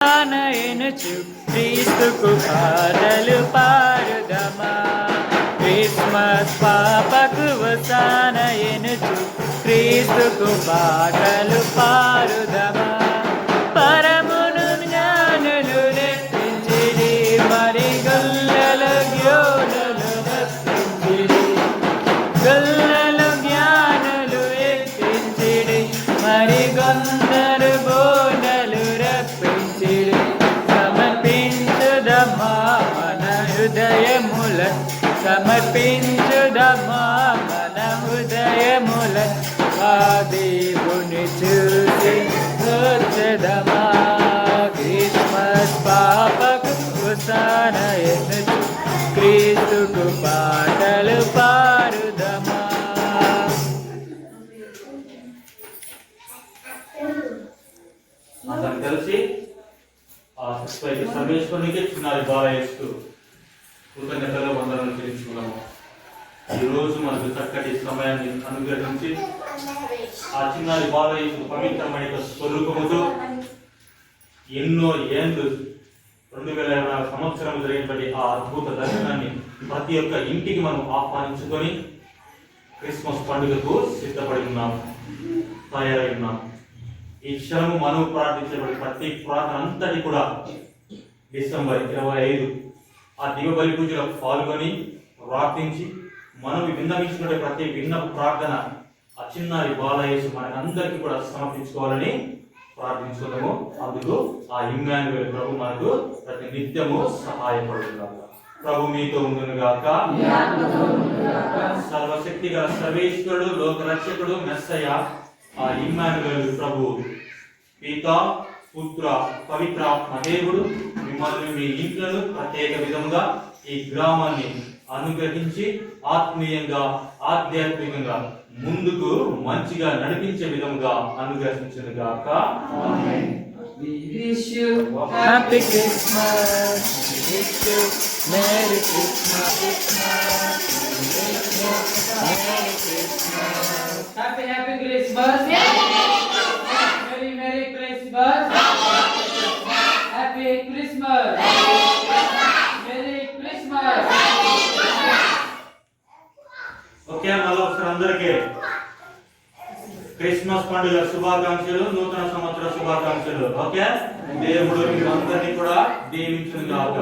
ఎనుచు క్రీస్తుకు పాటలు పాడుదమా. క్రిస్మస్ పాపకు వసాన ఎనుచు క్రీస్తుకు పాటలు పాడుదమా. పరమును జ్ఞానులు నెప్పించిడి, మరి గొల్లలు జ్ఞానులు రప్పించిడి. గొల్లలు జ్ఞానులు ఎక్కించిడి, మరి కొందరు బోనలు రప్పించిడి. సమర్పించుదమా మన హృదయముల, సమర్పించుదమా మన హృదయముల. ఆ దేవుని చూసి వచ్చదమా. క్రిస్మస్ పాపకు హోసాన ఎనుచు క్రీస్తుకు పాటలు పాడుదమా. అందరం కలిసి సర్వేశ్వరునికి చిన్నారి బాలయేస్తూ కృతజ్ఞతలు వందనాలు చెల్లించుకున్నాము. ఈరోజు మనకు చక్కటి సమయాన్ని అనుగ్రహించి ఆ చిన్నారి బాలయేస్తు పవిత్రమైన స్వరూపముతో ఎన్నో ఏళ్ళు 2020 సంవత్సరం జరిగినటువంటి ఆ అద్భుత దర్శనాన్ని ప్రతి ఒక్క ఇంటికి మనం ఆహ్వానించుకొని క్రిస్మస్ పండుగకు సిద్ధపడి ఉన్నాం, తయారై ఉన్నాం. ఈ క్షణము మనం ప్రార్థించబడి ప్రతి ప్రార్థన అంతటి కూడా డిసెంబర్ 25 ఆ దివ్య బలి పూజలో పాల్గొని ప్రార్థించి మనం విన్నవించుకునే ప్రతి విన్నప ప్రార్థన ఆ చిన్నారి బాలయేసు మనకందరికీ కూడా సమర్పించుకోవాలని ప్రార్థించుకుందాము. అందుకు ఆ ఇమ్మానుయేలు ప్రభు మనకు ప్రతి నిత్యము సహాయపడుతున్నారు. ప్రభు మీతో ఉండునుగాక. సర్వశక్తి గల సర్వేశ్వరుడు, లోక రక్షకుడు, మెస్సయ్య ఆ ఇమ్మానుయేలు ప్రభు పితా, పుత్ర, పవిత్రాత్మ దేవుడు మిమ్మల్ని మీ ఇంట్లను ప్రత్యేక విధంగా ఈ గ్రామాన్ని అనుగ్రహించి ఆత్మీయంగా ఆధ్యాత్మికంగా ముందుకు మంచిగా నడిపించే విధంగా అనుగ్రహించునుగాక. ఆమేన్. We wish you happy Christmas. We wish you Merry Christmas. Merry Christmas. Happy Christmas. Merry Christmas. Happy Christmas. Merry Christmas. Okay, మళ్ళీ ఒకసారి అందరికీ క్రిస్మస్ పండుగ శుభాకాంక్షలు, నూతన సంవత్సర శుభాకాంక్షలు. ఓకే, దేవుడు మీ అందరినీ కూడా దీవించును గాక.